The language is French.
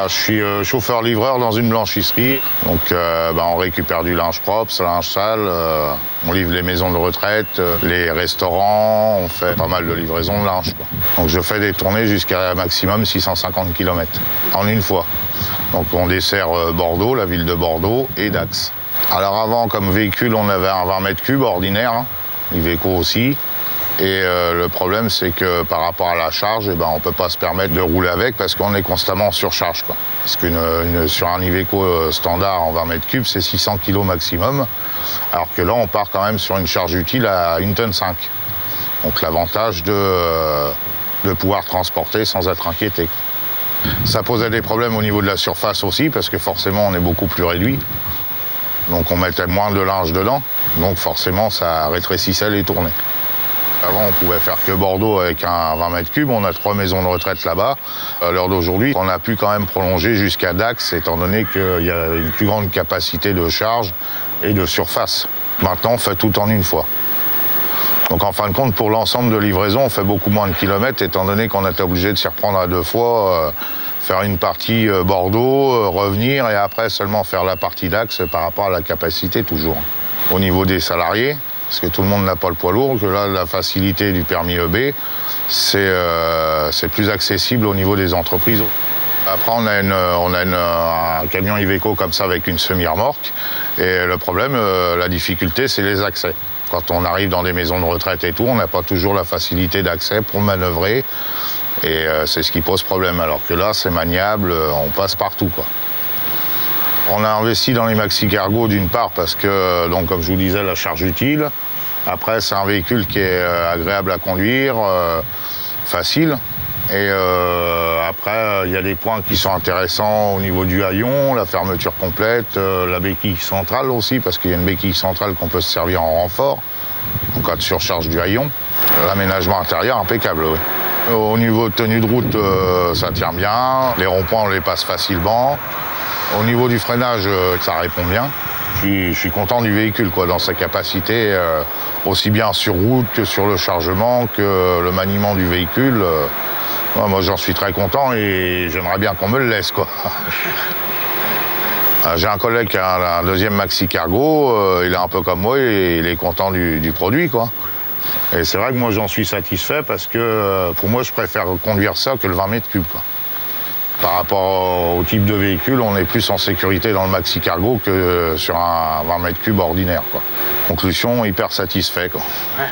Je suis chauffeur-livreur dans une blanchisserie. Donc on récupère du linge propre, linge sale, on livre les maisons de retraite, les restaurants, on fait pas mal de livraisons de linge, quoi. Donc je fais des tournées jusqu'à maximum 650 km en une fois. Donc on dessert Bordeaux, la ville de Bordeaux et Dax. Alors avant, comme véhicule, on avait un 20 mètres cubes ordinaire, Iveco aussi. Et le problème, c'est que par rapport à la charge, on ne peut pas se permettre de rouler avec parce qu'on est constamment en surcharge, quoi. Parce que sur un Iveco standard en 20 mètres cubes, c'est 600 kg maximum. Alors que là, on part quand même sur une charge utile à 1,5 tonne. Donc l'avantage de pouvoir transporter sans être inquiété. Ça posait des problèmes au niveau de la surface aussi, parce que forcément, on est beaucoup plus réduit. Donc on mettait moins de linge dedans. Donc forcément, ça rétrécissait les tournées. Avant, on pouvait faire que Bordeaux avec un 20 mètres cubes. On a 3 maisons de retraite là-bas. À l'heure d'aujourd'hui, on a pu quand même prolonger jusqu'à Dax, étant donné qu'il y a une plus grande capacité de charge et de surface. Maintenant, on fait tout en une fois. Donc en fin de compte, pour l'ensemble de livraison, on fait beaucoup moins de kilomètres, étant donné qu'on était obligé de s'y reprendre à 2 fois, faire une partie Bordeaux, revenir, et après seulement faire la partie Dax par rapport à la capacité toujours. Au niveau des salariés, parce que tout le monde n'a pas le poids lourd, que là, la facilité du permis EB, c'est plus accessible au niveau des entreprises. Après, on a un camion Iveco comme ça avec une semi-remorque. Et le problème, la difficulté, c'est les accès. Quand on arrive dans des maisons de retraite et tout, on n'a pas toujours la facilité d'accès pour manœuvrer. Et c'est ce qui pose problème. Alors que là, c'est maniable, on passe partout, quoi. On a investi dans les maxi-cargos d'une part parce que, donc, comme je vous disais, la charge utile. Après, c'est un véhicule qui est agréable à conduire, facile. Et après, il y a des points qui sont intéressants au niveau du haillon, la fermeture complète, la béquille centrale aussi, parce qu'il y a une béquille centrale qu'on peut se servir en renfort en cas de surcharge du haillon. L'aménagement intérieur, impeccable, oui. Au niveau de tenue de route, ça tient bien. Les ronds-points, on les passe facilement. Au niveau du freinage, ça répond bien. Je suis content du véhicule, quoi, dans sa capacité, aussi bien sur route que sur le chargement, que le maniement du véhicule. Moi, j'en suis très content et j'aimerais bien qu'on me le laisse, quoi. J'ai un collègue qui a un deuxième maxi cargo, il est un peu comme moi et il est content du produit, quoi. Et c'est vrai que moi, j'en suis satisfait parce que pour moi, je préfère conduire ça que le 20 mètres cubes, quoi. Par rapport au type de véhicule, on est plus en sécurité dans le maxi cargo que sur un 20 mètres cubes ordinaire, quoi. Conclusion, hyper satisfait, quoi. Ouais.